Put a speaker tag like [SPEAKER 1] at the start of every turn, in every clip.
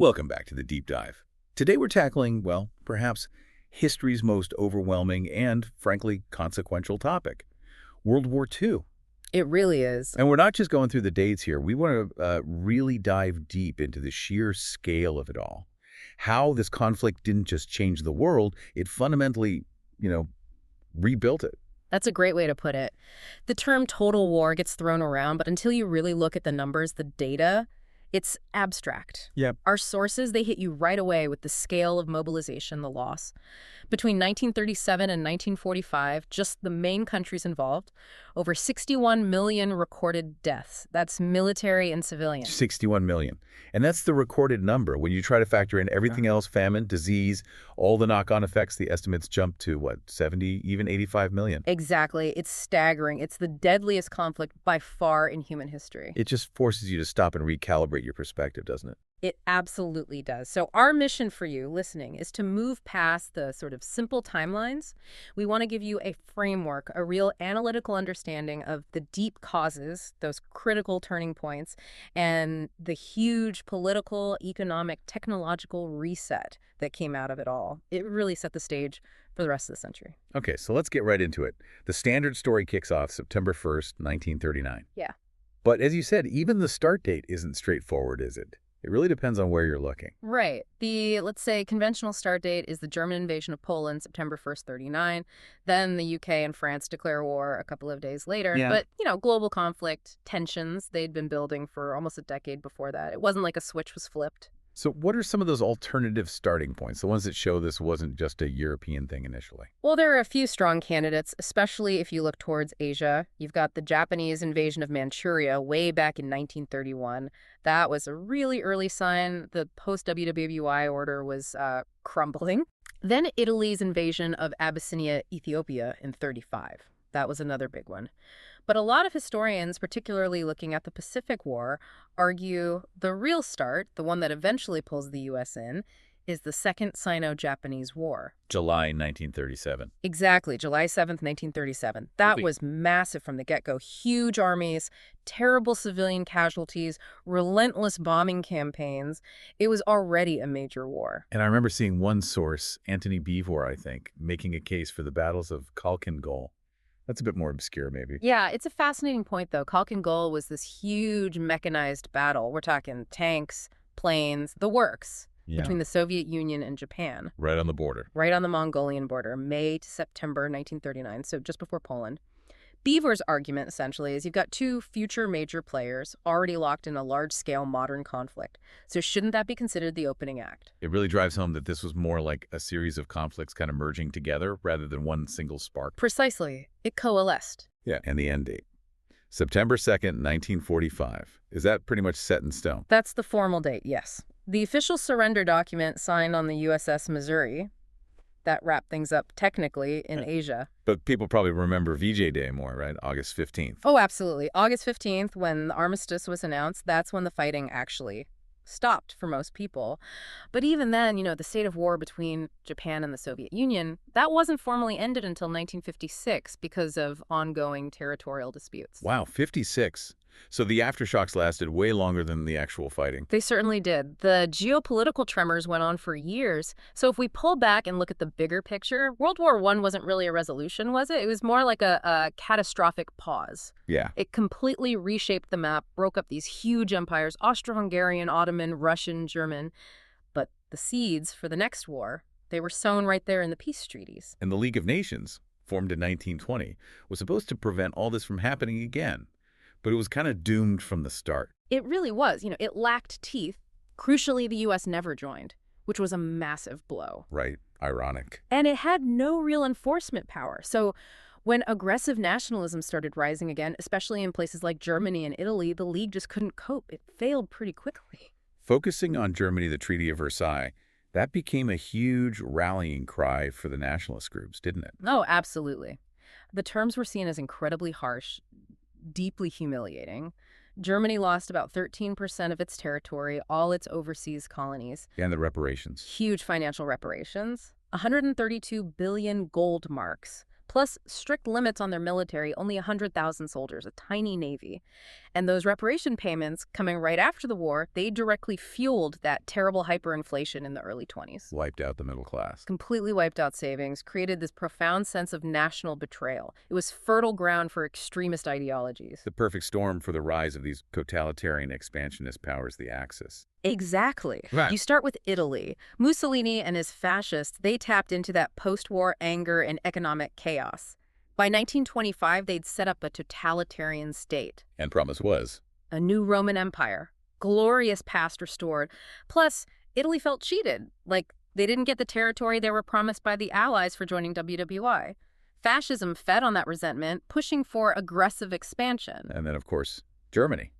[SPEAKER 1] Welcome back to the Deep Dive. Today we're tackling, well, perhaps history's most overwhelming and, frankly, consequential topic, World War II.
[SPEAKER 2] It really is.
[SPEAKER 1] And we're not just going through the dates here. We want to really dive deep into the sheer scale of it all. How this conflict didn't just change the world, it fundamentally, rebuilt it.
[SPEAKER 2] That's a great way to put it. The term total war gets thrown around, but until you really look at the numbers, the data, it's abstract.
[SPEAKER 1] Yep.
[SPEAKER 2] Our sources, they hit you right away with the scale of mobilization, the loss. Between 1937 and 1945, just the main countries involved, over 61 million recorded deaths. That's military and civilian.
[SPEAKER 1] 61 million. And that's the recorded number. When you try to factor in everything else, famine, disease, all the knock-on effects, the estimates jump to, 70, even 85 million?
[SPEAKER 2] Exactly. It's staggering. It's the deadliest conflict by far in human history.
[SPEAKER 1] It just forces you to stop and recalibrate your perspective, doesn't it?
[SPEAKER 2] It absolutely does. So our mission for you listening is to move past the sort of simple timelines. We want to give you a framework, a real analytical understanding of the deep causes, those critical turning points, and the huge political, economic, technological reset that came out of it all. It really set the stage for the rest of the century.
[SPEAKER 1] Okay, so let's get right into it. The standard story kicks off September 1st, 1939.
[SPEAKER 2] Yeah.
[SPEAKER 1] But as you said, even the start date isn't straightforward, is it? It really depends on where you're looking.
[SPEAKER 2] Right. The, let's say, conventional start date is the German invasion of Poland, September 1st, 39. Then the UK and France declare war a couple of days later.
[SPEAKER 1] Yeah.
[SPEAKER 2] But, global conflict, tensions, they'd been building for almost a decade before that. It wasn't like a switch was flipped.
[SPEAKER 1] So what are some of those alternative starting points, the ones that show this wasn't just a European thing initially?
[SPEAKER 2] Well, there are a few strong candidates, especially if you look towards Asia. You've got the Japanese invasion of Manchuria way back in 1931. That was a really early sign the post-WWI order was crumbling. Then Italy's invasion of Abyssinia, Ethiopia in 35. That was another big one. But a lot of historians, particularly looking at the Pacific War, argue the real start, the one that eventually pulls the U.S. in, is the Second Sino-Japanese War.
[SPEAKER 1] July 1937.
[SPEAKER 2] Exactly, July 7th, 1937. That
[SPEAKER 1] Really?
[SPEAKER 2] was massive from the get-go. Huge armies, terrible civilian casualties, relentless bombing campaigns. It was already a major war.
[SPEAKER 1] And I remember seeing one source, Anthony Beevor, I think, making a case for the battles of Khalkhin Gol. That's a bit more obscure, maybe.
[SPEAKER 2] Yeah, it's a fascinating point, though. Khalkhin Gol was this huge mechanized battle. We're talking tanks, planes, the works between the Soviet Union and Japan.
[SPEAKER 1] Right on the border.
[SPEAKER 2] Right on the Mongolian border, May to September 1939, so just before Poland. Beevor's argument, essentially, is you've got two future major players already locked in a large-scale modern conflict. So shouldn't that be considered the opening act?
[SPEAKER 1] It really drives home that this was more like a series of conflicts kind of merging together rather than one single spark.
[SPEAKER 2] Precisely. It coalesced.
[SPEAKER 1] Yeah, and the end date. September 2nd, 1945. Is that pretty much set in stone?
[SPEAKER 2] That's the formal date, yes. The official surrender document signed on the USS Missouri, that wrapped things up technically in Asia.
[SPEAKER 1] But people probably remember VJ Day more, right? August 15th.
[SPEAKER 2] Oh, absolutely. August 15th, when the armistice was announced, that's when the fighting actually stopped for most people. But even then, the state of war between Japan and the Soviet Union, that wasn't formally ended until 1956 because of ongoing territorial disputes.
[SPEAKER 1] Wow, 56. So the aftershocks lasted way longer than the actual fighting.
[SPEAKER 2] They certainly did. The geopolitical tremors went on for years. So if we pull back and look at the bigger picture, World War I wasn't really a resolution, was it? It was more like a catastrophic pause.
[SPEAKER 1] Yeah.
[SPEAKER 2] It completely reshaped the map, broke up these huge empires, Austro-Hungarian, Ottoman, Russian, German. But the seeds for the next war, they were sown right there in the peace treaties.
[SPEAKER 1] And the League of Nations, formed in 1920, was supposed to prevent all this from happening again. But it was kind of doomed from the start.
[SPEAKER 2] It really was. It lacked teeth. Crucially, the U.S. never joined, which was a massive blow.
[SPEAKER 1] Right. Ironic.
[SPEAKER 2] And it had no real enforcement power. So when aggressive nationalism started rising again, especially in places like Germany and Italy, the League just couldn't cope. It failed pretty quickly.
[SPEAKER 1] Focusing on Germany, the Treaty of Versailles, that became a huge rallying cry for the nationalist groups, didn't it?
[SPEAKER 2] Oh, absolutely. The terms were seen as incredibly harsh, deeply humiliating. Germany lost about 13% of its territory, all its overseas colonies.
[SPEAKER 1] And the reparations.
[SPEAKER 2] Huge financial reparations. 132 billion gold marks, plus strict limits on their military, only 100,000 soldiers, a tiny navy. And those reparation payments coming right after the war, they directly fueled that terrible hyperinflation in the early 20s.
[SPEAKER 1] Wiped out the middle class.
[SPEAKER 2] Completely wiped out savings, created this profound sense of national betrayal. It was fertile ground for extremist ideologies.
[SPEAKER 1] The perfect storm for the rise of these totalitarian expansionist powers, the Axis.
[SPEAKER 2] Exactly.
[SPEAKER 1] Right.
[SPEAKER 2] You start with Italy. Mussolini and his fascists, they tapped into that post-war anger and economic chaos. By 1925, they'd set up a totalitarian state.
[SPEAKER 1] And promise was.
[SPEAKER 2] A new Roman Empire. Glorious past restored. Plus, Italy felt cheated. Like, they didn't get the territory they were promised by the Allies for joining WWI. Fascism fed on that resentment, pushing for aggressive expansion.
[SPEAKER 1] And then, of course, Germany.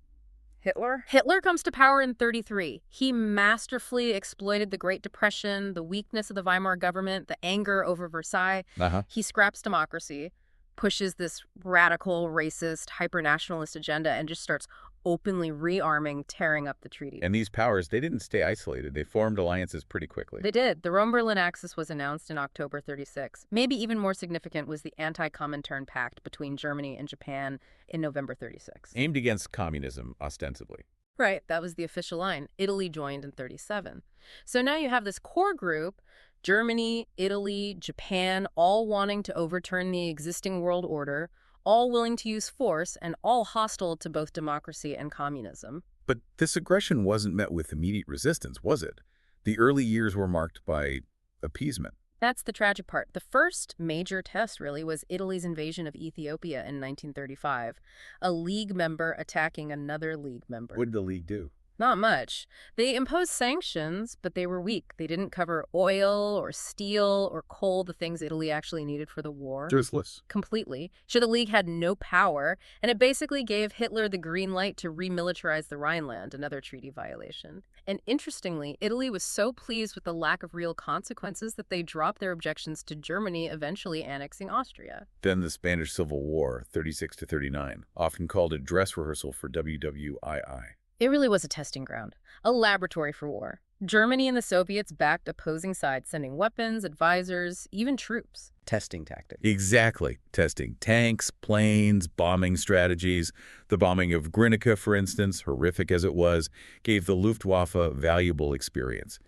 [SPEAKER 2] Hitler comes to power in 1933. He masterfully exploited the Great Depression, the weakness of the Weimar government, the anger over Versailles. He scraps democracy, pushes this radical, racist, hyper-nationalist agenda, and just starts openly rearming, tearing up the treaty.
[SPEAKER 1] And these powers, they didn't stay isolated. They formed alliances pretty quickly.
[SPEAKER 2] They did. The Rome-Berlin Axis was announced in October 1936. Maybe even more significant was the Anti-Comintern Pact between Germany and Japan in November 1936.
[SPEAKER 1] Aimed against communism, ostensibly.
[SPEAKER 2] Right, that was the official line. Italy joined in 1937. So now you have this core group, Germany, Italy, Japan, all wanting to overturn the existing world order, all willing to use force, and all hostile to both democracy and communism.
[SPEAKER 1] But this aggression wasn't met with immediate resistance, was it? The early years were marked by appeasement.
[SPEAKER 2] That's the tragic part. The first major test, really, was Italy's invasion of Ethiopia in 1935, a League member attacking another League member.
[SPEAKER 1] What did the League do?
[SPEAKER 2] Not much. They imposed sanctions, but they were weak. They didn't cover oil or steel or coal, the things Italy actually needed for the war.
[SPEAKER 1] Useless.
[SPEAKER 2] Completely. So the League had no power, and it basically gave Hitler the green light to remilitarize the Rhineland, another treaty violation. And interestingly, Italy was so pleased with the lack of real consequences that they dropped their objections to Germany eventually annexing Austria.
[SPEAKER 1] Then the Spanish Civil War, 36 to 39, often called a dress rehearsal for WWII.
[SPEAKER 2] It really was a testing ground, a laboratory for war. Germany and the Soviets backed opposing sides, sending weapons, advisors, even troops.
[SPEAKER 3] Testing tactic.
[SPEAKER 1] Exactly. Testing tanks, planes, bombing strategies. The bombing of Guernica, for instance, horrific as it was, gave the Luftwaffe valuable experience.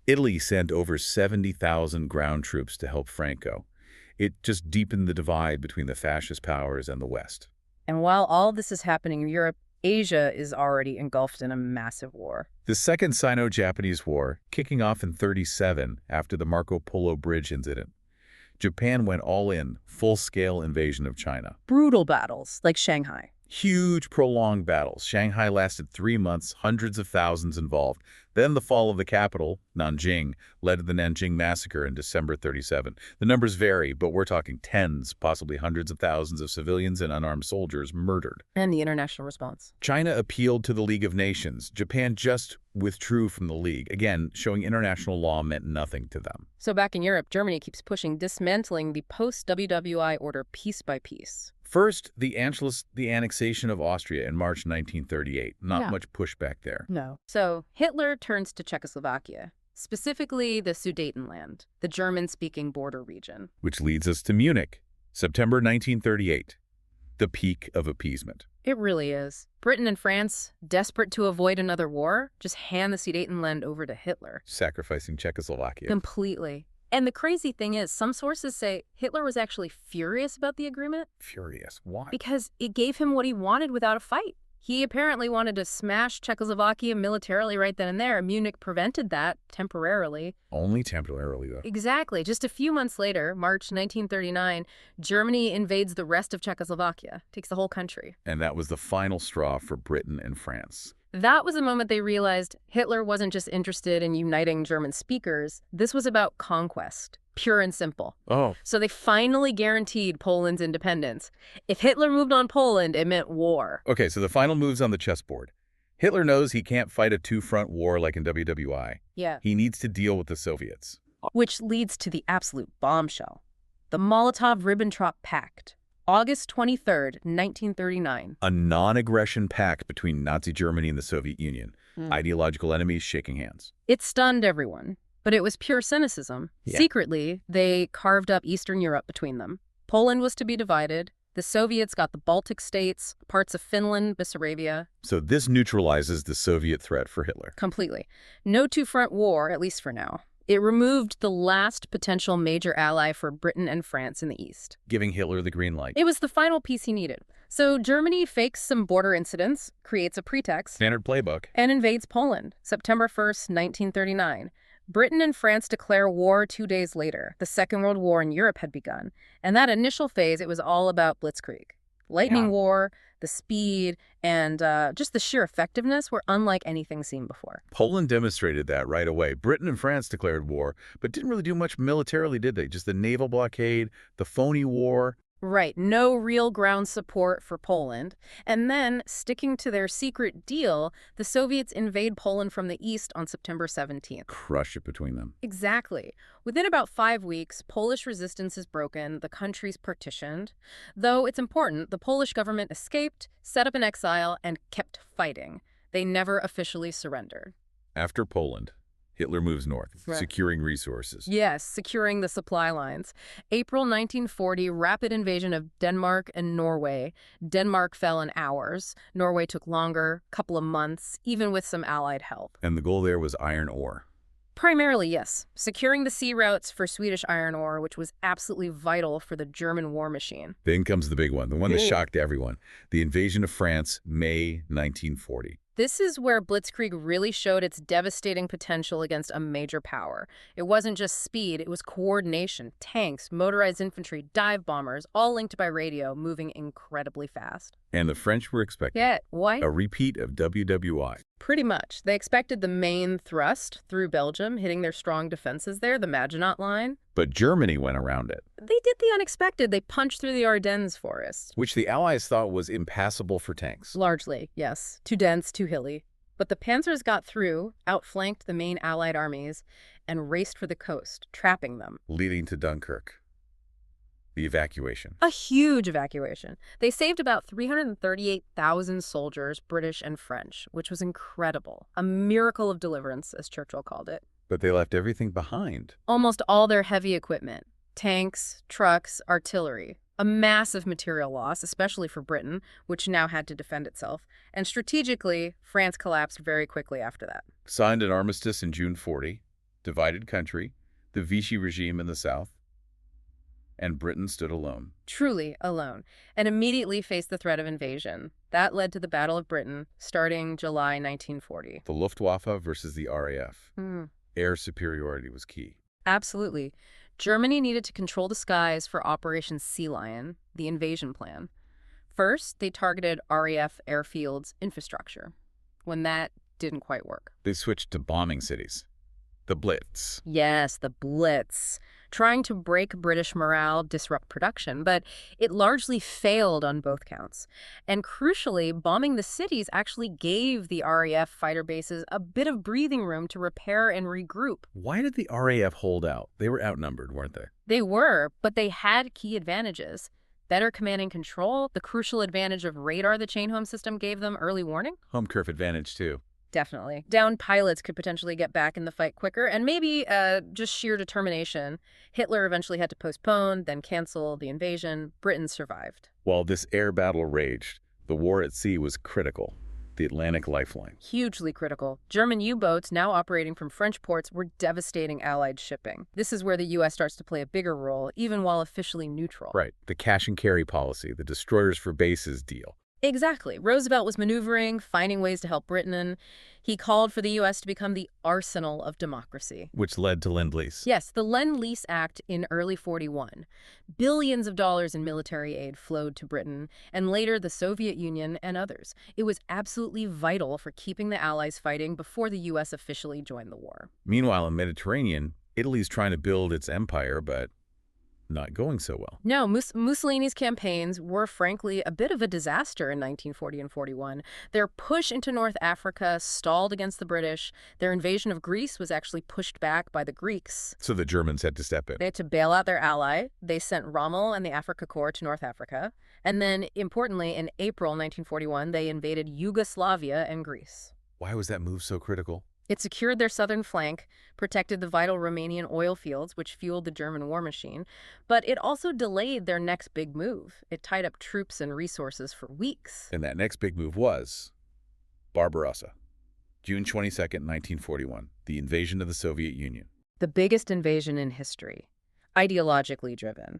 [SPEAKER 1] Italy sent over 70,000 ground troops to help Franco. It just deepened the divide between the fascist powers and the West.
[SPEAKER 2] And while all this is happening in Europe, Asia is already engulfed in a massive war.
[SPEAKER 1] The Second Sino-Japanese War, kicking off in 1937 after the Marco Polo Bridge incident. Japan went all in, full-scale invasion of China.
[SPEAKER 2] Brutal battles, like Shanghai.
[SPEAKER 1] Huge, prolonged battles. Shanghai lasted 3 months, hundreds of thousands involved. Then the fall of the capital, Nanjing, led to the Nanjing Massacre in December 1937. The numbers vary, but we're talking tens, possibly hundreds of thousands of civilians and unarmed soldiers murdered.
[SPEAKER 2] And the international response.
[SPEAKER 1] China appealed to the League of Nations. Japan just withdrew from the League, again, showing international law meant nothing to them.
[SPEAKER 2] So back in Europe, Germany keeps pushing, dismantling the post-WWI order piece by piece.
[SPEAKER 1] First, the annexation of Austria in March 1938. Not much pushback there.
[SPEAKER 2] No. So Hitler turns to Czechoslovakia, specifically the Sudetenland, the German-speaking border region.
[SPEAKER 1] Which leads us to Munich, September 1938, the peak of appeasement.
[SPEAKER 2] It really is. Britain and France, desperate to avoid another war, just hand the Sudetenland over to Hitler.
[SPEAKER 1] Sacrificing Czechoslovakia.
[SPEAKER 2] Completely. And the crazy thing is, some sources say Hitler was actually furious about the agreement.
[SPEAKER 1] Furious. Why?
[SPEAKER 2] Because it gave him what he wanted without a fight. He apparently wanted to smash Czechoslovakia militarily right then and there. Munich prevented that temporarily.
[SPEAKER 1] Only temporarily, though.
[SPEAKER 2] Exactly. Just a few months later, March 1939, Germany invades the rest of Czechoslovakia, takes the whole country.
[SPEAKER 1] And that was the final straw for Britain and France.
[SPEAKER 2] That was the moment they realized Hitler wasn't just interested in uniting German speakers. This was about conquest, pure and simple.
[SPEAKER 1] Oh.
[SPEAKER 2] So they finally guaranteed Poland's independence. If Hitler moved on Poland, it meant war.
[SPEAKER 1] Okay, so the final move's on the chessboard. Hitler knows he can't fight a two-front war like in WWI.
[SPEAKER 2] Yeah.
[SPEAKER 1] He needs to deal with the Soviets.
[SPEAKER 2] Which leads to the absolute bombshell. The Molotov-Ribbentrop Pact. August 23rd, 1939.
[SPEAKER 1] A non-aggression pact between Nazi Germany and the Soviet Union. Ideological enemies shaking hands.
[SPEAKER 2] It stunned everyone, but it was pure cynicism.
[SPEAKER 1] Yeah.
[SPEAKER 2] Secretly, they carved up Eastern Europe between them. Poland was to be divided. The Soviets got the Baltic states, parts of Finland, Bessarabia.
[SPEAKER 1] So this neutralizes the Soviet threat for Hitler.
[SPEAKER 2] Completely. No two-front war, at least for now. It removed the last potential major ally for Britain and France in the East.
[SPEAKER 1] Giving Hitler the green light.
[SPEAKER 2] It was the final piece he needed. So Germany fakes some border incidents, creates a pretext,
[SPEAKER 1] Standard playbook.
[SPEAKER 2] and invades Poland, September 1st, 1939. Britain and France declare war 2 days later. The Second World War in Europe had begun. And that initial phase, it was all about blitzkrieg. Lightning war, the speed, and just the sheer effectiveness were unlike anything seen before.
[SPEAKER 1] Poland demonstrated that right away. Britain and France declared war, but didn't really do much militarily, did they? Just the naval blockade, the phony war.
[SPEAKER 2] Right, no real ground support for Poland. And then, sticking to their secret deal, the Soviets invade Poland from the east on September 17th.
[SPEAKER 1] Crush it between them.
[SPEAKER 2] Exactly. Within about 5 weeks, Polish resistance is broken, the country's partitioned. Though it's important, the Polish government escaped, set up in exile, and kept fighting. They never officially surrendered.
[SPEAKER 1] After Poland, Hitler moves north,
[SPEAKER 2] Right.
[SPEAKER 1] securing resources.
[SPEAKER 2] Yes, securing the supply lines. April 1940, rapid invasion of Denmark and Norway. Denmark fell in hours. Norway took longer, couple of months, even with some Allied help.
[SPEAKER 1] And the goal there was iron ore.
[SPEAKER 2] Primarily, yes. Securing the sea routes for Swedish iron ore, which was absolutely vital for the German war machine.
[SPEAKER 1] Then comes the big one, the one that shocked everyone. The invasion of France, May 1940.
[SPEAKER 2] This is where Blitzkrieg really showed its devastating potential against a major power. It wasn't just speed, it was coordination. Tanks, motorized infantry, dive bombers, all linked by radio, moving incredibly fast.
[SPEAKER 1] And the French were expecting
[SPEAKER 2] Yeah, why?
[SPEAKER 1] a repeat of WWI.
[SPEAKER 2] Pretty much. They expected the main thrust through Belgium, hitting their strong defenses there, the Maginot Line.
[SPEAKER 1] But Germany went around it,
[SPEAKER 2] They did the unexpected. They punched through the Ardennes forest.
[SPEAKER 1] which the Allies thought was impassable for tanks.
[SPEAKER 2] Largely, yes. Too dense, too hilly. But the panzers got through, outflanked the main Allied armies, and raced for the coast, trapping them.
[SPEAKER 1] Leading to Dunkirk. The evacuation.
[SPEAKER 2] A huge evacuation. They saved about 338,000 soldiers, British and French, which was incredible. A miracle of deliverance, as Churchill called it.
[SPEAKER 1] But they left everything behind.
[SPEAKER 2] Almost all their heavy equipment. Tanks, trucks, artillery. A massive material loss, especially for Britain, which now had to defend itself. And strategically, France collapsed very quickly after that.
[SPEAKER 1] Signed an armistice in June 40. Divided country. The Vichy regime in the south. And Britain stood alone.
[SPEAKER 2] Truly alone, and immediately faced the threat of invasion. That led to the Battle of Britain, starting July 1940.
[SPEAKER 1] The Luftwaffe versus the RAF. Air superiority was key.
[SPEAKER 2] Absolutely. Germany needed to control the skies for Operation Sea Lion, the invasion plan. First, they targeted RAF airfields' infrastructure. When that didn't quite work.
[SPEAKER 1] They switched to bombing cities. The Blitz.
[SPEAKER 2] Yes, the Blitz. Trying to break British morale, disrupt production, but it largely failed on both counts. And crucially, bombing the cities actually gave the RAF fighter bases a bit of breathing room to repair and regroup.
[SPEAKER 1] Why did the RAF hold out? They were outnumbered, weren't they?
[SPEAKER 2] They were, but they had key advantages. Better command and control, the crucial advantage of radar the chain home system gave them early warning.
[SPEAKER 1] Home turf advantage, too.
[SPEAKER 2] Definitely. Downed pilots could potentially get back in the fight quicker, and maybe just sheer determination. Hitler eventually had to postpone, then cancel the invasion. Britain survived.
[SPEAKER 1] While this air battle raged, the war at sea was critical. The Atlantic lifeline.
[SPEAKER 2] Hugely critical. German U-boats, now operating from French ports, were devastating Allied shipping. This is where the U.S. starts to play a bigger role, even while officially neutral.
[SPEAKER 1] Right. The cash and carry policy, the destroyers for bases deal.
[SPEAKER 2] Exactly. Roosevelt was maneuvering, finding ways to help Britain, and he called for the U.S. to become the arsenal of democracy.
[SPEAKER 1] Which led to Lend-Lease.
[SPEAKER 2] Yes, the Lend-Lease Act in early 41. Billions of dollars in military aid flowed to Britain, and later the Soviet Union and others. It was absolutely vital for keeping the Allies fighting before the U.S. officially joined the war.
[SPEAKER 1] Meanwhile, in the Mediterranean, Italy's trying to build its empire, but not going so well.
[SPEAKER 2] No, Mussolini's campaigns were frankly a bit of a disaster in 1940 and 41. Their push into North Africa stalled against the British. Their invasion of Greece was actually pushed back by the Greeks.
[SPEAKER 1] So the Germans had to step in.
[SPEAKER 2] They had to bail out their ally. They sent Rommel and the Afrika Korps to North Africa. And then, importantly, in April 1941, they invaded Yugoslavia and Greece.
[SPEAKER 1] Why was that move so critical?
[SPEAKER 2] It secured their southern flank, protected the vital Romanian oil fields, which fueled the German war machine, but it also delayed their next big move. It tied up troops and resources for weeks.
[SPEAKER 1] And that next big move was Barbarossa, June 22nd, 1941, the invasion of the Soviet Union.
[SPEAKER 2] The biggest invasion in history, ideologically driven.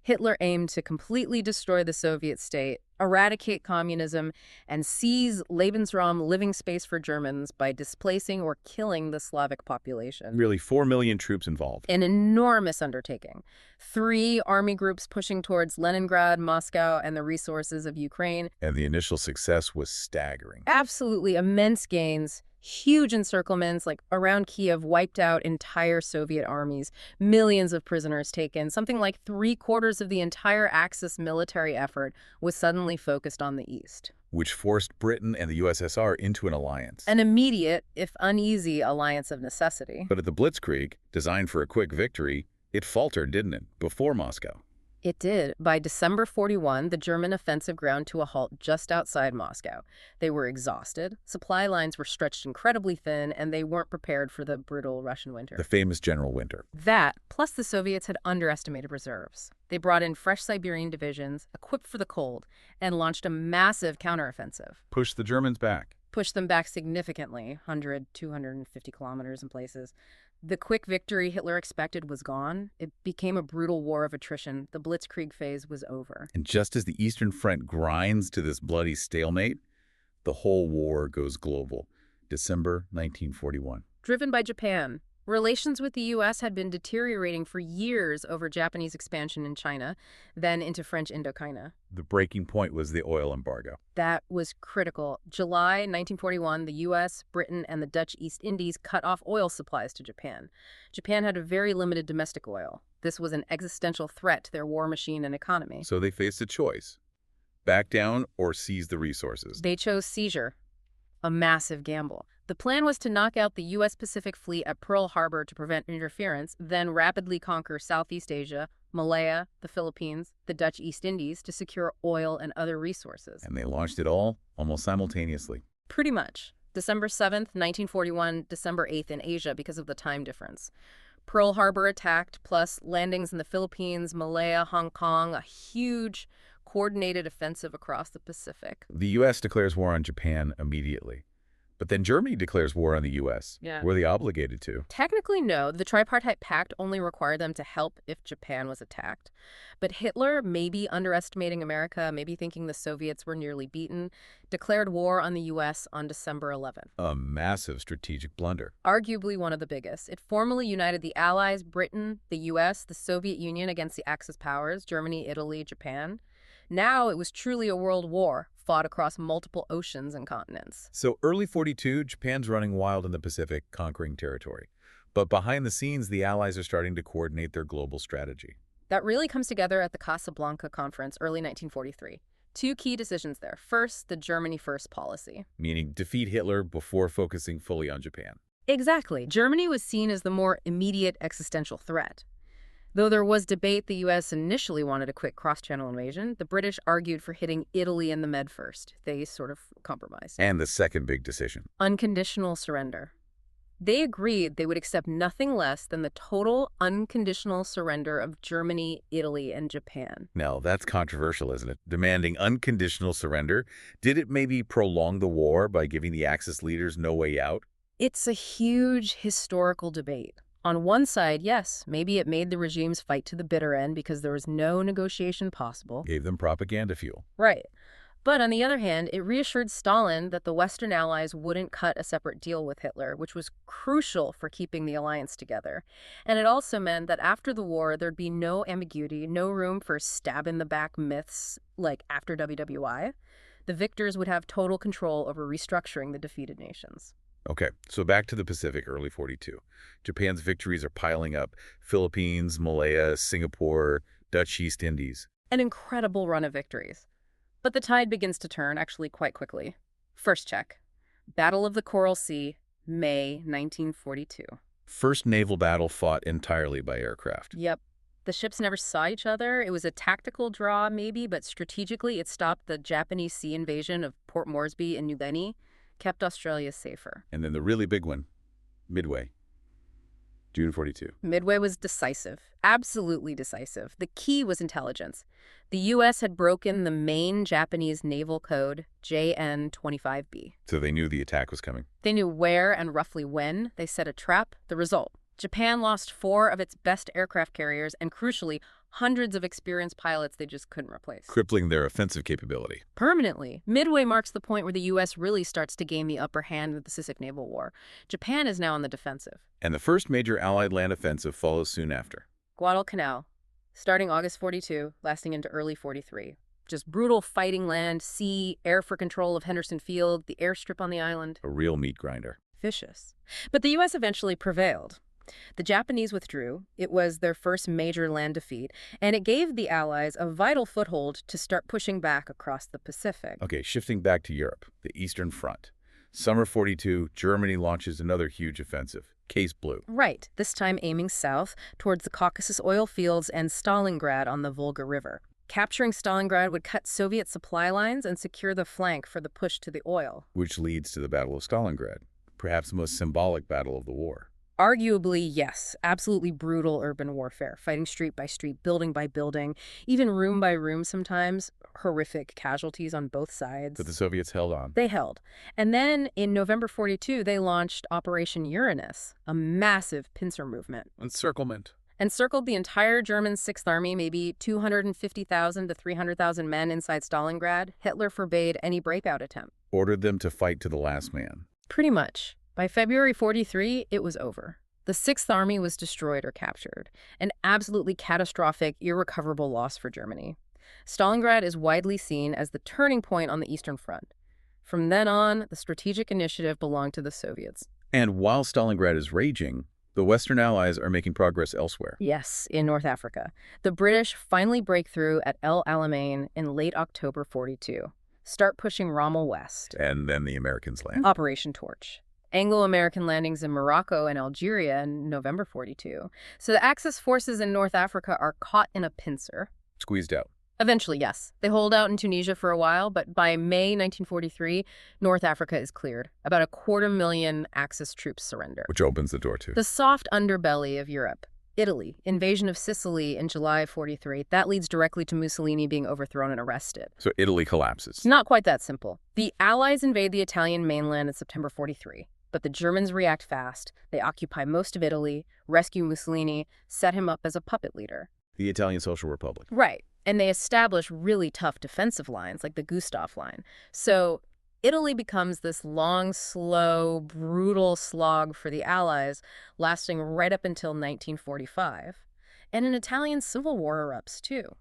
[SPEAKER 2] Hitler aimed to completely destroy the Soviet state, eradicate communism, and seize Lebensraum, living space for Germans, by displacing or killing the Slavic population.
[SPEAKER 1] Really 4 million troops involved.
[SPEAKER 2] An enormous undertaking. 3 army groups pushing towards Leningrad, Moscow, and the resources of Ukraine.
[SPEAKER 1] And the initial success was staggering.
[SPEAKER 2] Absolutely immense gains. Huge encirclements, like around Kiev, wiped out entire Soviet armies, millions of prisoners taken. Something like 3/4 of the entire Axis military effort was suddenly focused on the east.
[SPEAKER 1] Which forced Britain and the USSR into an alliance.
[SPEAKER 2] An immediate, if uneasy, alliance of necessity.
[SPEAKER 1] But at the Blitzkrieg, designed for a quick victory, it faltered, didn't it, before Moscow?
[SPEAKER 2] It did. By December 41, the German offensive ground to a halt just outside Moscow. They were exhausted, supply lines were stretched incredibly thin, and they weren't prepared for the brutal Russian winter.
[SPEAKER 1] The famous General Winter.
[SPEAKER 2] That, plus the Soviets had underestimated reserves. They brought in fresh Siberian divisions, equipped for the cold, and launched a massive counteroffensive.
[SPEAKER 1] Pushed the Germans back.
[SPEAKER 2] Pushed them back significantly, 100, 250 kilometers in places. The quick victory Hitler expected was gone. It became a brutal war of attrition. The Blitzkrieg phase was over.
[SPEAKER 1] And just as the Eastern Front grinds to this bloody stalemate, the whole war goes global. December 1941.
[SPEAKER 2] Driven by Japan. Relations with the U.S. had been deteriorating for years over Japanese expansion in China, then into French Indochina.
[SPEAKER 1] The breaking point was the oil embargo.
[SPEAKER 2] That was critical. July 1941, the U.S., Britain, and the Dutch East Indies cut off oil supplies to Japan. Japan had a very limited domestic oil. This was an existential threat to their war machine and economy.
[SPEAKER 1] So they faced a choice: back down or seize the resources.
[SPEAKER 2] They chose seizure, a massive gamble. The plan was to knock out the U.S. Pacific Fleet at Pearl Harbor to prevent interference, then rapidly conquer Southeast Asia, Malaya, the Philippines, the Dutch East Indies to secure oil and other resources.
[SPEAKER 1] And they launched it all almost simultaneously.
[SPEAKER 2] Pretty much. December 7th, 1941, December 8th in Asia because of the time difference. Pearl Harbor attacked, plus landings in the Philippines, Malaya, Hong Kong, a huge coordinated offensive across the Pacific.
[SPEAKER 1] The U.S. declares war on Japan immediately. But then Germany declares war on the U.S.
[SPEAKER 2] Yeah.
[SPEAKER 1] Were they obligated to?
[SPEAKER 2] Technically, no. The tripartite pact only required them to help if Japan was attacked. But Hitler, maybe underestimating America, maybe thinking the Soviets were nearly beaten, declared war on the U.S. on December 11th.
[SPEAKER 1] A massive strategic blunder.
[SPEAKER 2] Arguably one of the biggest. It formally united the Allies, Britain, the U.S., the Soviet Union against the Axis powers, Germany, Italy, Japan. Now it was truly a world war, fought across multiple oceans and continents.
[SPEAKER 1] So early 42, Japan's running wild in the Pacific, conquering territory. But behind the scenes, the Allies are starting to coordinate their global strategy.
[SPEAKER 2] That really comes together at the Casablanca Conference, early 1943. 2 key decisions there. First, the Germany First policy.
[SPEAKER 1] Meaning defeat Hitler before focusing fully on Japan.
[SPEAKER 2] Exactly. Germany was seen as the more immediate existential threat. Though there was debate, the U.S. initially wanted a quick cross-channel invasion. The British argued for hitting Italy and the Med first. They sort of compromised.
[SPEAKER 1] And the second big decision.
[SPEAKER 2] Unconditional surrender. They agreed they would accept nothing less than the total unconditional surrender of Germany, Italy, and Japan.
[SPEAKER 1] Now, that's controversial, isn't it? Demanding unconditional surrender. Did it maybe prolong the war by giving the Axis leaders no way out?
[SPEAKER 2] It's a huge historical debate. On one side, yes, maybe it made the regimes fight to the bitter end because there was no negotiation possible.
[SPEAKER 1] Gave them propaganda fuel.
[SPEAKER 2] Right. But on the other hand, it reassured Stalin that the Western Allies wouldn't cut a separate deal with Hitler, which was crucial for keeping the alliance together. And it also meant that after the war, there'd be no ambiguity, no room for stab-in-the-back myths like after WWI. The victors would have total control over restructuring the defeated nations.
[SPEAKER 1] Okay, so back to the Pacific, early 42. Japan's victories are piling up. Philippines, Malaya, Singapore, Dutch East Indies.
[SPEAKER 2] An incredible run of victories. But the tide begins to turn, actually quite quickly. First check. Battle of the Coral Sea, May 1942.
[SPEAKER 1] First naval battle fought entirely by aircraft.
[SPEAKER 2] Yep. The ships never saw each other. It was a tactical draw, maybe, but strategically it stopped the Japanese sea invasion of Port Moresby in New Guinea, kept Australia safer.
[SPEAKER 1] And then the really big one, Midway, June 42.
[SPEAKER 2] Midway was decisive, absolutely decisive. The key was intelligence. The U.S. had broken the main Japanese naval code, JN-25B.
[SPEAKER 1] So they knew the attack was coming.
[SPEAKER 2] They knew where and roughly when they set a trap. The result: Japan lost 4 of its best aircraft carriers and, crucially, hundreds of experienced pilots they just couldn't replace.
[SPEAKER 1] Crippling their offensive capability.
[SPEAKER 2] Permanently. Midway marks the point where the U.S. really starts to gain the upper hand in the Pacific Naval War. Japan is now on the defensive.
[SPEAKER 1] And the first major Allied land offensive follows soon after.
[SPEAKER 2] Guadalcanal, starting August 42, lasting into early 43. Just brutal fighting land, sea, air for control of Henderson Field, the airstrip on the island.
[SPEAKER 1] A real meat grinder.
[SPEAKER 2] Vicious. But the U.S. eventually prevailed. The Japanese withdrew. It was their first major land defeat, and it gave the Allies a vital foothold to start pushing back across the Pacific.
[SPEAKER 1] Okay, shifting back to Europe, the Eastern Front. Summer 42, Germany launches another huge offensive. Case Blue.
[SPEAKER 2] Right, this time aiming south towards the Caucasus oil fields and Stalingrad on the Volga River. Capturing Stalingrad would cut Soviet supply lines and secure the flank for the push to the oil.
[SPEAKER 1] Which leads to the Battle of Stalingrad, perhaps the most symbolic battle of the war.
[SPEAKER 2] Arguably, yes, absolutely brutal urban warfare, fighting street by street, building by building, even room by room sometimes, horrific casualties on both sides.
[SPEAKER 1] But the Soviets held on.
[SPEAKER 2] They held. And then in November 42, they launched Operation Uranus, a massive pincer movement.
[SPEAKER 1] Encirclement.
[SPEAKER 2] Encircled the entire German Sixth Army, maybe 250,000 to 300,000 men inside Stalingrad. Hitler forbade any breakout attempt.
[SPEAKER 1] Ordered them to fight to the last man.
[SPEAKER 2] Pretty much. By February 43, it was over. The Sixth Army was destroyed or captured, an absolutely catastrophic, irrecoverable loss for Germany. Stalingrad is widely seen as the turning point on the Eastern Front. From then on, the strategic initiative belonged to the Soviets.
[SPEAKER 1] And while Stalingrad is raging, the Western Allies are making progress elsewhere.
[SPEAKER 2] Yes, in North Africa. The British finally break through at El Alamein in late October 42. Start pushing Rommel west.
[SPEAKER 1] And then the Americans land.
[SPEAKER 2] Operation Torch. Anglo-American landings in Morocco and Algeria in November 42. So the Axis forces in North Africa are caught in a pincer.
[SPEAKER 1] Squeezed out.
[SPEAKER 2] Eventually, yes. They hold out in Tunisia for a while, but by May 1943, North Africa is cleared. About 250,000 Axis troops surrender.
[SPEAKER 1] Which opens the door to
[SPEAKER 2] The soft underbelly of Europe. Italy, invasion of Sicily in July 43. That leads directly to Mussolini being overthrown and arrested.
[SPEAKER 1] So Italy collapses.
[SPEAKER 2] It's not quite that simple. The Allies invade the Italian mainland in September 43. But the Germans react fast. They occupy most of Italy, rescue Mussolini, set him up as a puppet leader.
[SPEAKER 1] The Italian Social Republic.
[SPEAKER 2] Right. And they establish really tough defensive lines, like the Gustav Line. So Italy becomes this long, slow, brutal slog for the Allies, lasting right up until 1945. And an Italian civil war erupts, too.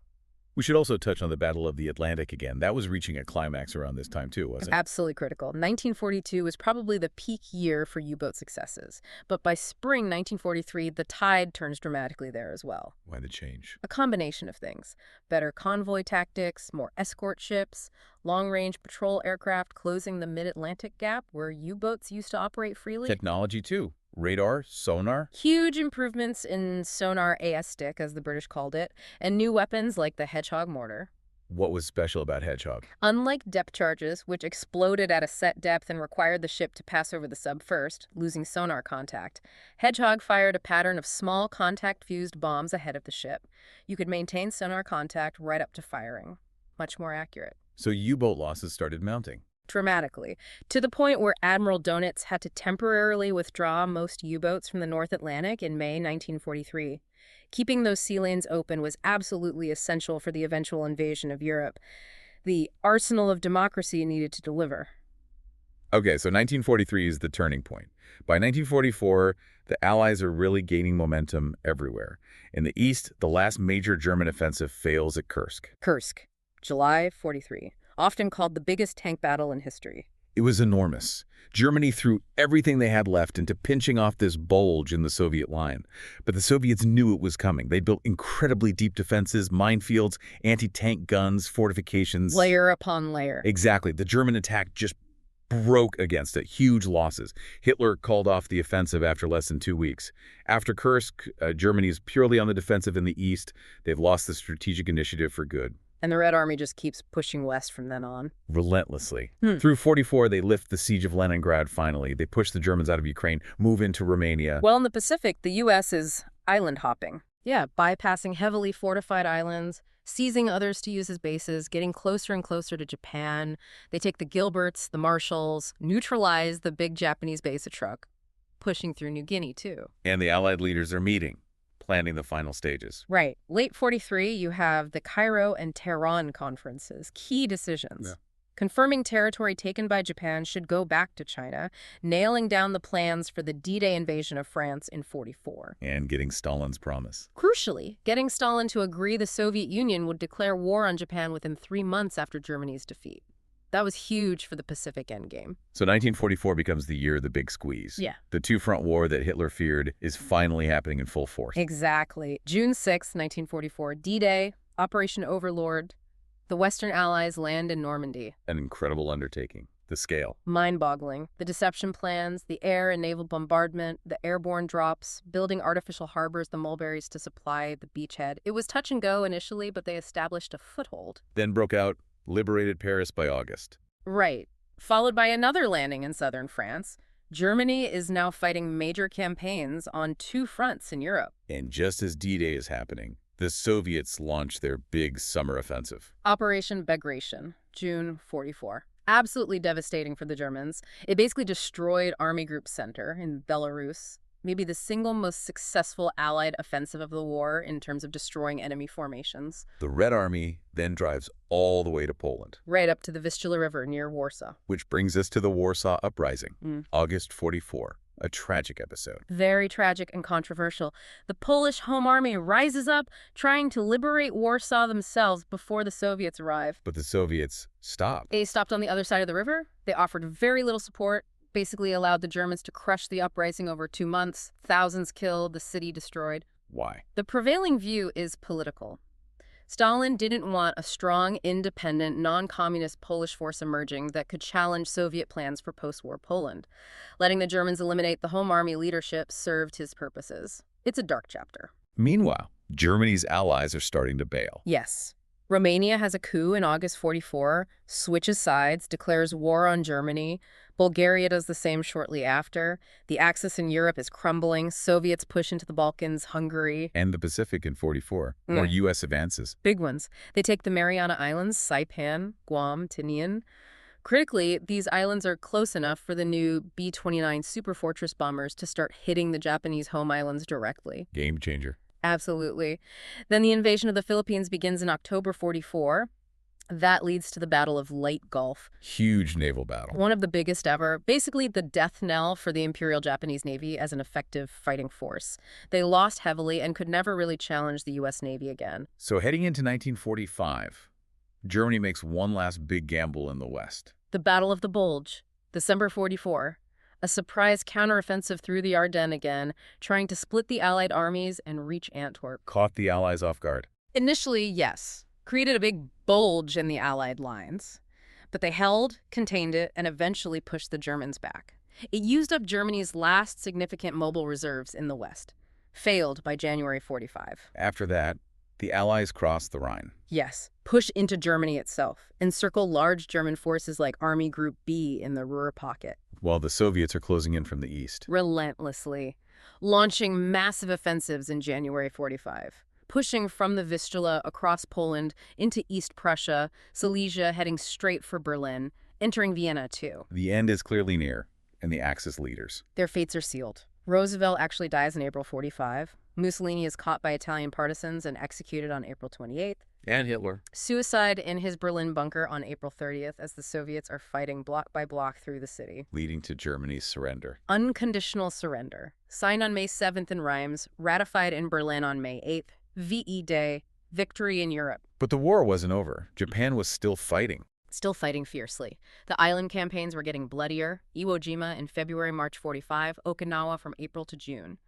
[SPEAKER 1] We should also touch on the Battle of the Atlantic again. That was reaching a climax around this time, too, wasn't it?
[SPEAKER 2] Absolutely critical. 1942 was probably the peak year for U-boat successes. But by spring 1943, the tide turns dramatically there as well.
[SPEAKER 1] Why the change?
[SPEAKER 2] A combination of things. Better convoy tactics, more escort ships, long-range patrol aircraft closing the mid-Atlantic gap where U-boats used to operate freely.
[SPEAKER 1] Technology, too. Radar, sonar.
[SPEAKER 2] Huge improvements in sonar AS stick, as the British called it, and new weapons like the Hedgehog mortar.
[SPEAKER 1] What was special about Hedgehog?
[SPEAKER 2] Unlike depth charges, which exploded at a set depth and required the ship to pass over the sub first, losing sonar contact, Hedgehog fired a pattern of small contact-fused bombs ahead of the ship. You could maintain sonar contact right up to firing. Much more accurate.
[SPEAKER 1] So U-boat losses started mounting.
[SPEAKER 2] Dramatically, to the point where Admiral Donitz had to temporarily withdraw most U-boats from the North Atlantic in May 1943. Keeping those sea lanes open was absolutely essential for the eventual invasion of Europe. The arsenal of democracy needed to deliver.
[SPEAKER 1] Okay, so 1943 is the turning point. By 1944, the Allies are really gaining momentum everywhere. In the east, the last major German offensive fails at Kursk.
[SPEAKER 2] Kursk, July 43. Often called the biggest tank battle in history.
[SPEAKER 1] It was enormous. Germany threw everything they had left into pinching off this bulge in the Soviet line. But the Soviets knew it was coming. They built incredibly deep defenses, minefields, anti-tank guns, fortifications.
[SPEAKER 2] Layer upon layer.
[SPEAKER 1] Exactly. The German attack just broke against it. Huge losses. Hitler called off the offensive after less than 2 weeks. After Kursk, Germany is purely on the defensive in the east. They've lost the strategic initiative for good.
[SPEAKER 2] And the Red Army just keeps pushing west from then on.
[SPEAKER 1] Relentlessly.
[SPEAKER 2] Hmm.
[SPEAKER 1] Through 44, they lift the siege of Leningrad finally. They push the Germans out of Ukraine, move into Romania.
[SPEAKER 2] Well, in the Pacific, the U.S. is island hopping. Yeah, bypassing heavily fortified islands, seizing others to use as bases, getting closer and closer to Japan. They take the Gilberts, the Marshalls, neutralize the big Japanese base at Truk, pushing through New Guinea, too.
[SPEAKER 1] And the Allied leaders are meeting, planning the final stages.
[SPEAKER 2] Right. Late 43, you have the Cairo and Tehran conferences, key decisions.
[SPEAKER 1] Yeah.
[SPEAKER 2] Confirming territory taken by Japan should go back to China, nailing down the plans for the D-Day invasion of France in 44.
[SPEAKER 1] And getting Stalin's promise.
[SPEAKER 2] Crucially, getting Stalin to agree the Soviet Union would declare war on Japan within 3 months after Germany's defeat. That was huge for the Pacific Endgame.
[SPEAKER 1] So 1944 becomes the year of the big squeeze.
[SPEAKER 2] Yeah.
[SPEAKER 1] The two-front war that Hitler feared is finally happening in full force.
[SPEAKER 2] Exactly. June 6, 1944, D-Day, Operation Overlord. The Western Allies land in Normandy.
[SPEAKER 1] An incredible undertaking. The scale.
[SPEAKER 2] Mind-boggling. The deception plans, the air and naval bombardment, the airborne drops, building artificial harbors, the mulberries to supply the beachhead. It was touch and go initially, but they established a foothold.
[SPEAKER 1] Then broke out, liberated Paris by August.
[SPEAKER 2] Right. Followed by another landing in southern France. Germany is now fighting major campaigns on 2 fronts in Europe.
[SPEAKER 1] And just as D-Day is happening, the Soviets launch their big summer offensive.
[SPEAKER 2] Operation Bagration, June 44. Absolutely devastating for the Germans. It basically destroyed Army Group Center in Belarus, maybe the single most successful Allied offensive of the war in terms of destroying enemy formations.
[SPEAKER 1] The Red Army then drives all the way to Poland.
[SPEAKER 2] Right up to the Vistula River near Warsaw.
[SPEAKER 1] Which brings us to the Warsaw Uprising, August 44. A tragic episode.
[SPEAKER 2] Very tragic and controversial. The Polish Home Army rises up, trying to liberate Warsaw themselves before the Soviets arrive.
[SPEAKER 1] But the Soviets stopped.
[SPEAKER 2] They stopped on the other side of the river. They offered very little support, basically allowed the Germans to crush the uprising over 2 months. Thousands killed, the city destroyed.
[SPEAKER 1] Why?
[SPEAKER 2] The prevailing view is political. Stalin didn't want a strong, independent, non-communist Polish force emerging that could challenge Soviet plans for post-war Poland. Letting the Germans eliminate the Home Army leadership served his purposes. It's a dark chapter.
[SPEAKER 1] Meanwhile, Germany's allies are starting to bail.
[SPEAKER 2] Yes. Romania has a coup in August 44, switches sides, declares war on Germany. Bulgaria does the same shortly after. The Axis in Europe is crumbling. Soviets push into the Balkans, Hungary.
[SPEAKER 1] And the Pacific in 44. More U.S. advances.
[SPEAKER 2] Big ones. They take the Mariana Islands, Saipan, Guam, Tinian. Critically, these islands are close enough for the new B-29 Superfortress bombers to start hitting the Japanese home islands directly.
[SPEAKER 1] Game changer.
[SPEAKER 2] Absolutely. Then the invasion of the Philippines begins in October 44. That leads to the Battle of Leyte Gulf.
[SPEAKER 1] Huge naval battle.
[SPEAKER 2] One of the biggest ever. Basically the death knell for the Imperial Japanese Navy as an effective fighting force. They lost heavily and could never really challenge the U.S. Navy again.
[SPEAKER 1] So heading into 1945, Germany makes one last big gamble in the West.
[SPEAKER 2] The Battle of the Bulge, December 44. A surprise counteroffensive through the Ardennes again, trying to split the Allied armies and reach Antwerp.
[SPEAKER 1] Caught the Allies off guard.
[SPEAKER 2] Initially, yes. Created a big bulge in the Allied lines. But they held, contained it, and eventually pushed the Germans back. It used up Germany's last significant mobile reserves in the West. Failed by January 45.
[SPEAKER 1] After that, the Allies crossed the Rhine.
[SPEAKER 2] Yes, push into Germany itself, encircle large German forces like Army Group B in the Ruhr pocket.
[SPEAKER 1] While the Soviets are closing in from the east.
[SPEAKER 2] Relentlessly, launching massive offensives in January 45, pushing from the Vistula across Poland into East Prussia, Silesia heading straight for Berlin, entering Vienna too.
[SPEAKER 1] The end is clearly near, and the Axis leaders.
[SPEAKER 2] Their fates are sealed. Roosevelt actually dies in April 45. Mussolini is caught by Italian partisans and executed on April 28th.
[SPEAKER 1] And Hitler.
[SPEAKER 2] Suicide in his Berlin bunker on April 30th as the Soviets are fighting block by block through the city.
[SPEAKER 1] Leading to Germany's surrender.
[SPEAKER 2] Unconditional surrender. Signed on May 7th in Reims, ratified in Berlin on May 8th. VE Day, victory in Europe.
[SPEAKER 1] But the war wasn't over. Japan was still fighting.
[SPEAKER 2] Still fighting fiercely. The island campaigns were getting bloodier. Iwo Jima in February-March 45, Okinawa from April to June.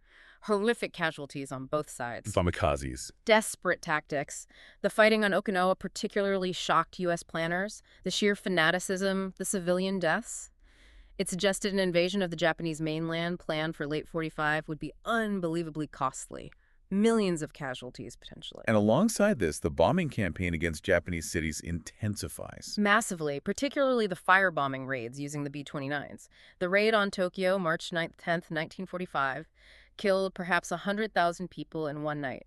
[SPEAKER 2] Horrific casualties on both sides.
[SPEAKER 1] Kamikazes.
[SPEAKER 2] Desperate tactics. The fighting on Okinawa particularly shocked U.S. planners. The sheer fanaticism, the civilian deaths. It suggested an invasion of the Japanese mainland planned for late 45 would be unbelievably costly. Millions of casualties, potentially.
[SPEAKER 1] And alongside this, the bombing campaign against Japanese cities intensifies.
[SPEAKER 2] Massively, particularly the firebombing raids using the B-29s. The raid on Tokyo, March 9th, 10th, 1945, killed perhaps 100,000 people in one night.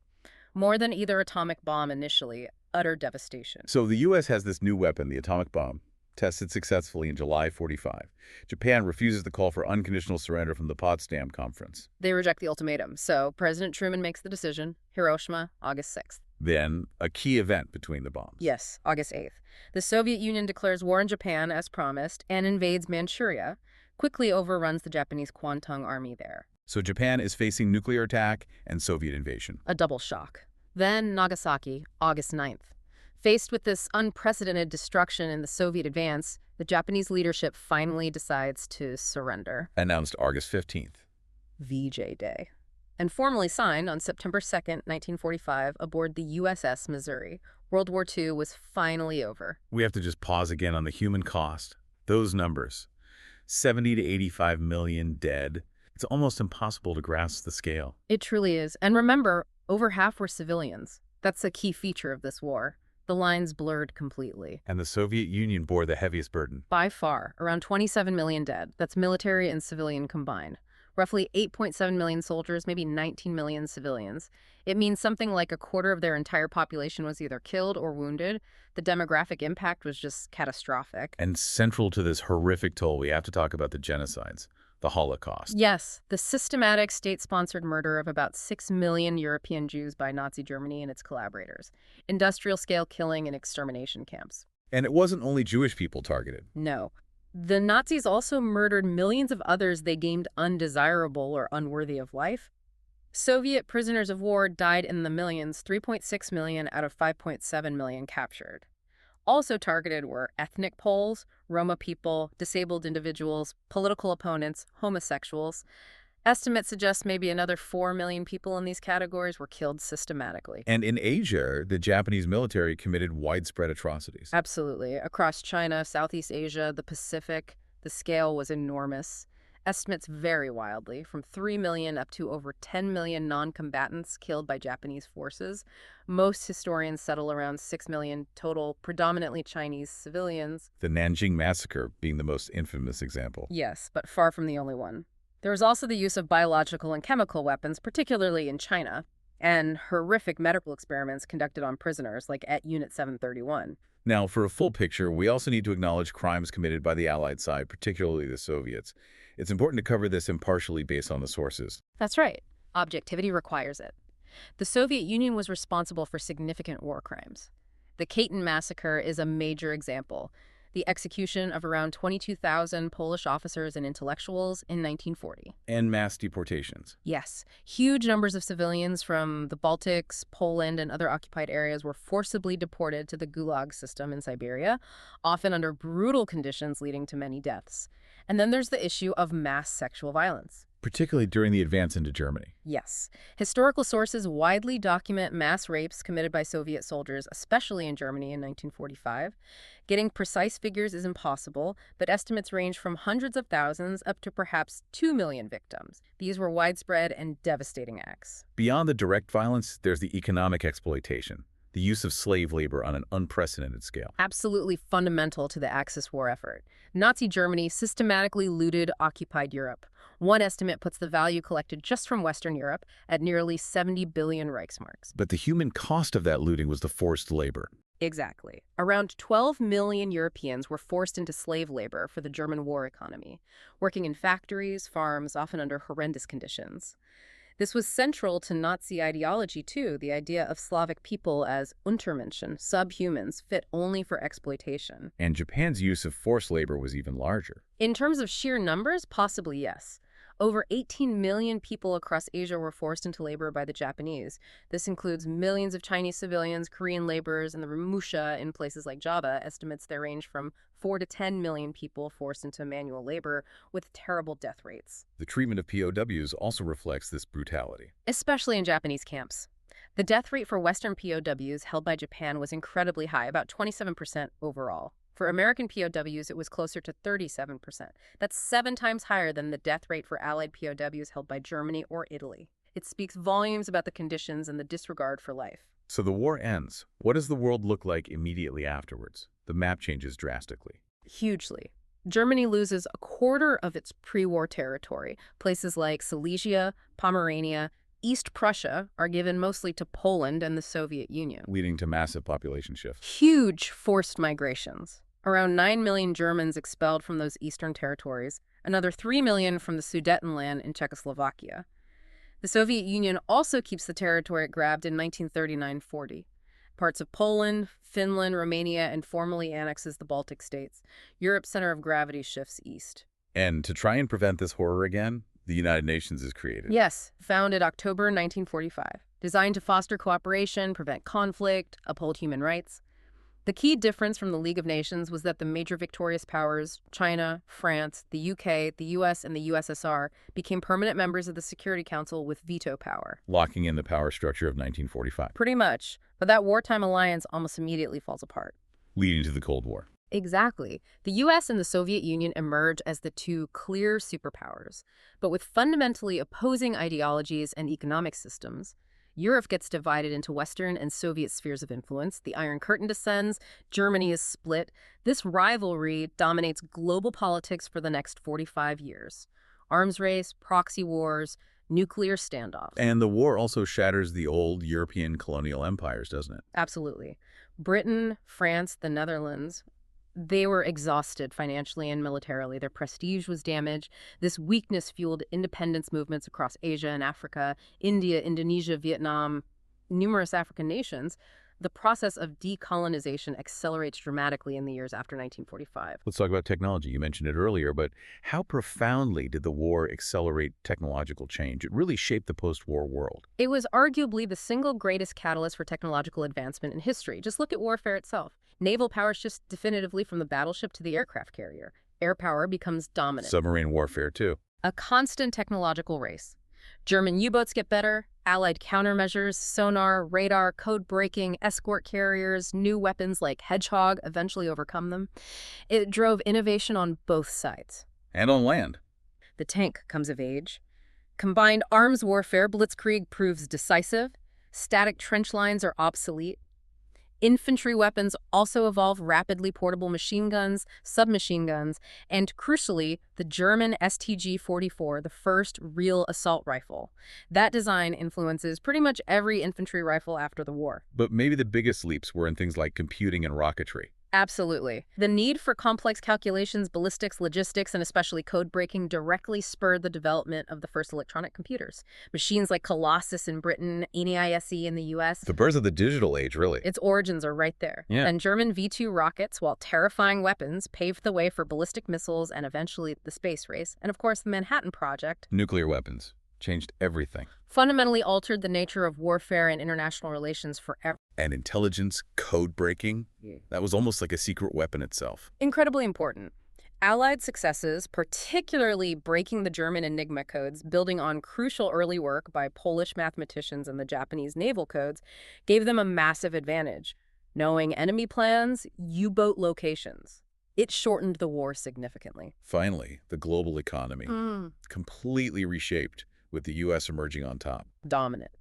[SPEAKER 2] More than either atomic bomb initially, utter devastation.
[SPEAKER 1] So the U.S. has this new weapon, the atomic bomb, tested successfully in July 45. Japan refuses the call for unconditional surrender from the Potsdam Conference.
[SPEAKER 2] They reject the ultimatum, so President Truman makes the decision. Hiroshima, August 6th.
[SPEAKER 1] Then, a key event between the bombs.
[SPEAKER 2] Yes, August 8th. The Soviet Union declares war on Japan, as promised, and invades Manchuria, quickly overruns the Japanese Kwantung Army there.
[SPEAKER 1] So Japan is facing nuclear attack and Soviet invasion.
[SPEAKER 2] A double shock. Then Nagasaki, August 9th. Faced with this unprecedented destruction in the Soviet advance, the Japanese leadership finally decides to surrender.
[SPEAKER 1] Announced August 15th.
[SPEAKER 2] VJ Day. And formally signed on September 2nd, 1945, aboard the USS Missouri. World War II was finally over.
[SPEAKER 1] We have to just pause again on the human cost. Those numbers. 70 to 85 million dead. It's almost impossible to grasp the scale.
[SPEAKER 2] It truly is. And remember, over half were civilians. That's a key feature of this war. The lines blurred completely.
[SPEAKER 1] And the Soviet Union bore the heaviest burden.
[SPEAKER 2] By far, around 27 million dead. That's military and civilian combined. Roughly 8.7 million soldiers, maybe 19 million civilians. It means something like a quarter of their entire population was either killed or wounded. The demographic impact was just catastrophic.
[SPEAKER 1] And central to this horrific toll, we have to talk about the genocides, the Holocaust.
[SPEAKER 2] Yes, the systematic state-sponsored murder of about 6 million European Jews by Nazi Germany and its collaborators. Industrial-scale killing and extermination camps.
[SPEAKER 1] And it wasn't only Jewish people targeted.
[SPEAKER 2] No. The Nazis also murdered millions of others they deemed undesirable or unworthy of life. Soviet prisoners of war died in the millions, 3.6 million out of 5.7 million captured. Also targeted were ethnic Poles, Roma people, disabled individuals, political opponents, homosexuals. Estimates suggest maybe another 4 million people in these categories were killed systematically.
[SPEAKER 1] And in Asia, the Japanese military committed widespread atrocities.
[SPEAKER 2] Absolutely. Across China, Southeast Asia, the Pacific, the scale was enormous. Estimates vary wildly, from 3 million up to over 10 million non-combatants killed by Japanese forces. Most historians settle around 6 million total, predominantly Chinese civilians.
[SPEAKER 1] The Nanjing Massacre being the most infamous example.
[SPEAKER 2] Yes, but far from the only one. There was also the use of biological and chemical weapons, particularly in China, and horrific medical experiments conducted on prisoners, like at Unit 731.
[SPEAKER 1] Now, for a full picture, we also need to acknowledge crimes committed by the Allied side, particularly the Soviets. It's important to cover this impartially based on the sources.
[SPEAKER 2] That's right. Objectivity requires it. The Soviet Union was responsible for significant war crimes. The Katyn massacre is a major example. The execution of around 22,000 Polish officers and intellectuals in 1940.
[SPEAKER 1] And mass deportations.
[SPEAKER 2] Yes, huge numbers of civilians from the Baltics, Poland, and other occupied areas were forcibly deported to the Gulag system in Siberia, often under brutal conditions leading to many deaths. And then there's the issue of mass sexual violence.
[SPEAKER 1] Particularly during the advance into Germany.
[SPEAKER 2] Yes. Historical sources widely document mass rapes committed by Soviet soldiers, especially in Germany in 1945. Getting precise figures is impossible, but estimates range from hundreds of thousands up to perhaps 2 million victims. These were widespread and devastating acts.
[SPEAKER 1] Beyond the direct violence, there's the economic exploitation, the use of slave labor on an unprecedented scale.
[SPEAKER 2] Absolutely fundamental to the Axis war effort. Nazi Germany systematically looted occupied Europe. One estimate puts the value collected just from Western Europe at nearly 70 billion Reichsmarks.
[SPEAKER 1] But the human cost of that looting was the forced labor.
[SPEAKER 2] Exactly. Around 12 million Europeans were forced into slave labor for the German war economy, working in factories, farms, often under horrendous conditions. This was central to Nazi ideology, too, the idea of Slavic people as Untermenschen, subhumans, fit only for exploitation.
[SPEAKER 1] And Japan's use of forced labor was even larger.
[SPEAKER 2] In terms of sheer numbers, possibly yes. Over 18 million people across Asia were forced into labor by the Japanese. This includes millions of Chinese civilians, Korean laborers, and the Ramusha in places like Java. Estimates there range from 4 to 10 million people forced into manual labor with terrible death rates.
[SPEAKER 1] The treatment of POWs also reflects this brutality.
[SPEAKER 2] Especially in Japanese camps. The death rate for Western POWs held by Japan was incredibly high, about 27% overall. For American POWs, it was closer to 37%. That's 7 times higher than the death rate for Allied POWs held by Germany or Italy. It speaks volumes about the conditions and the disregard for life.
[SPEAKER 1] So the war ends. What does the world look like immediately afterwards? The map changes drastically.
[SPEAKER 2] Hugely. Germany loses a quarter of its pre-war territory. Places like Silesia, Pomerania, East Prussia are given mostly to Poland and the Soviet Union.
[SPEAKER 1] Leading to massive population shifts.
[SPEAKER 2] Huge forced migrations. Around 9 million Germans expelled from those eastern territories, another 3 million from the Sudetenland in Czechoslovakia. The Soviet Union also keeps the territory it grabbed in 1939-40. Parts of Poland, Finland, Romania, and formally annexes the Baltic states. Europe's center of gravity shifts east.
[SPEAKER 1] And to try and prevent this horror again, the United Nations is created.
[SPEAKER 2] Yes, founded October 1945. Designed to foster cooperation, prevent conflict, uphold human rights. The key difference from the League of Nations was that the major victorious powers, China, France, the UK, the US, and the USSR, became permanent members of the Security Council with veto power.
[SPEAKER 1] Locking in the power structure of 1945.
[SPEAKER 2] Pretty much. But that wartime alliance almost immediately falls apart.
[SPEAKER 1] Leading to the Cold War.
[SPEAKER 2] Exactly. The US and the Soviet Union emerge as the two clear superpowers, but with fundamentally opposing ideologies and economic systems. Europe gets divided into Western and Soviet spheres of influence. The Iron Curtain descends. Germany is split. This rivalry dominates global politics for the next 45 years. Arms race, proxy wars, nuclear standoffs.
[SPEAKER 1] And the war also shatters the old European colonial empires, doesn't it?
[SPEAKER 2] Absolutely. Britain, France, the Netherlands, they were exhausted financially and militarily. Their prestige was damaged. This weakness fueled independence movements across Asia and Africa, India, Indonesia, Vietnam, numerous African nations. The process of decolonization accelerates dramatically in the years after 1945.
[SPEAKER 1] Let's talk about technology. You mentioned it earlier, but how profoundly did the war accelerate technological change? It really shaped the post-war world.
[SPEAKER 2] It was arguably the single greatest catalyst for technological advancement in history. Just look at warfare itself. Naval power shifts definitively from the battleship to the aircraft carrier. Air power becomes dominant.
[SPEAKER 1] Submarine warfare, too.
[SPEAKER 2] A constant technological race. German U-boats get better, Allied countermeasures, sonar, radar, code-breaking, escort carriers, new weapons like Hedgehog eventually overcome them. It drove innovation on both sides.
[SPEAKER 1] And on land.
[SPEAKER 2] The tank comes of age. Combined arms warfare, blitzkrieg proves decisive. Static trench lines are obsolete. Infantry weapons also evolve rapidly: portable machine guns, submachine guns, and crucially, the German STG-44, the first real assault rifle. That design influences pretty much every infantry rifle after the war.
[SPEAKER 1] But maybe the biggest leaps were in things like computing and rocketry.
[SPEAKER 2] Absolutely. The need for complex calculations, ballistics, logistics, and especially code breaking directly spurred the development of the first electronic computers. Machines like Colossus in Britain, ENIAC in the US.
[SPEAKER 1] The birth of the digital age, really.
[SPEAKER 2] Its origins are right there.
[SPEAKER 1] Yeah.
[SPEAKER 2] And German V-2 rockets, while terrifying weapons, paved the way for ballistic missiles and eventually the space race. And of course, the Manhattan Project.
[SPEAKER 1] Nuclear weapons changed everything.
[SPEAKER 2] Fundamentally altered the nature of warfare and international relations forever.
[SPEAKER 1] And intelligence, code breaking, that was almost like a secret weapon itself.
[SPEAKER 2] Incredibly important. Allied successes, particularly breaking the German Enigma codes, building on crucial early work by Polish mathematicians and the Japanese naval codes, gave them a massive advantage. Knowing enemy plans, U-boat locations. It shortened the war significantly.
[SPEAKER 1] Finally, the global economy, completely reshaped, with the U.S. emerging on top.
[SPEAKER 2] Dominant.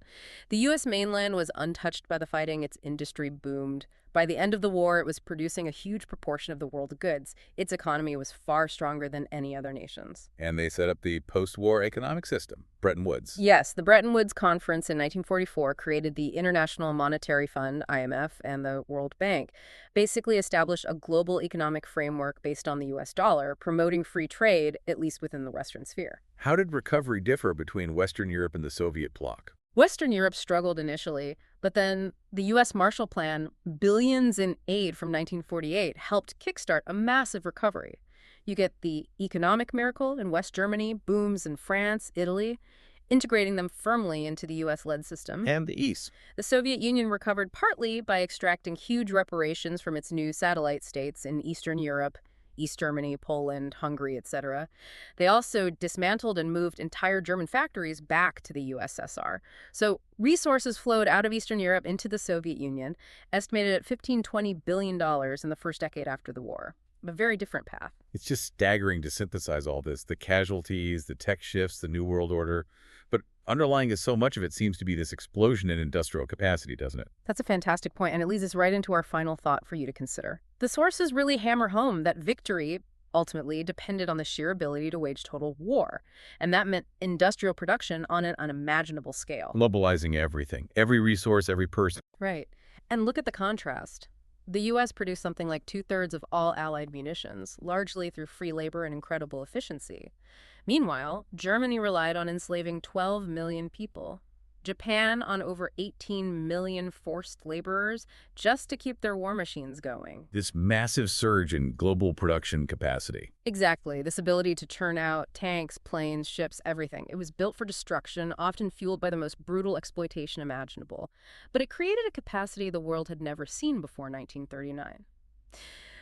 [SPEAKER 2] The U.S. mainland was untouched by the fighting. Its industry boomed. By the end of the war, it was producing a huge proportion of the world's goods. Its economy was far stronger than any other nation's.
[SPEAKER 1] And they set up the post-war economic system, Bretton Woods.
[SPEAKER 2] Yes, the Bretton Woods Conference in 1944 created the International Monetary Fund, IMF, and the World Bank, basically established a global economic framework based on the U.S. dollar, promoting free trade, at least within the Western sphere.
[SPEAKER 1] How did recovery differ between Western Europe and the Soviet bloc?
[SPEAKER 2] Western Europe struggled initially, but then the U.S. Marshall Plan, billions in aid from 1948, helped kickstart a massive recovery. You get the economic miracle in West Germany, booms in France, Italy, integrating them firmly into the U.S.-led system.
[SPEAKER 1] And the East.
[SPEAKER 2] The Soviet Union recovered partly by extracting huge reparations from its new satellite states in Eastern Europe, East Germany, Poland, Hungary, etc. They also dismantled and moved entire German factories back to the USSR. So resources flowed out of Eastern Europe into the Soviet Union, estimated at $15–20 billion in the first decade after the war. A very different path.
[SPEAKER 1] It's just staggering to synthesize all this, the casualties, the tech shifts, the New World Order. But underlying is so much of it seems to be this explosion in industrial capacity, doesn't it?
[SPEAKER 2] That's a fantastic point, and it leads us right into our final thought for you to consider. The sources really hammer home that victory ultimately depended on the sheer ability to wage total war, and that meant industrial production on an unimaginable scale.
[SPEAKER 1] Mobilizing everything, every resource, every person.
[SPEAKER 2] Right. And look at the contrast. The U.S. produced something like two-thirds of all Allied munitions, largely through free labor and incredible efficiency. Meanwhile, Germany relied on enslaving 12 million people. Japan on over 18 million forced laborers just to keep their war machines going.
[SPEAKER 1] This massive surge in global production capacity.
[SPEAKER 2] Exactly, this ability to churn out tanks, planes, ships, everything. It was built for destruction, often fueled by the most brutal exploitation imaginable. But it created a capacity the world had never seen before 1939.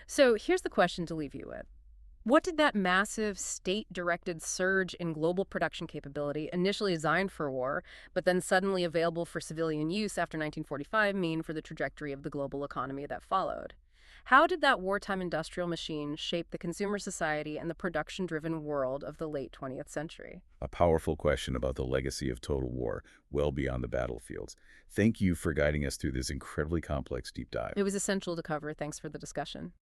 [SPEAKER 2] So here's the question to leave you with. What did that massive state-directed surge in global production capability, initially designed for war, but then suddenly available for civilian use after 1945, mean for the trajectory of the global economy that followed? How did that wartime industrial machine shape the consumer society and the production-driven world of the late 20th century?
[SPEAKER 1] A powerful question about the legacy of total war, well beyond the battlefields. Thank you for guiding us through this incredibly complex deep dive.
[SPEAKER 2] It was essential to cover. Thanks for the discussion.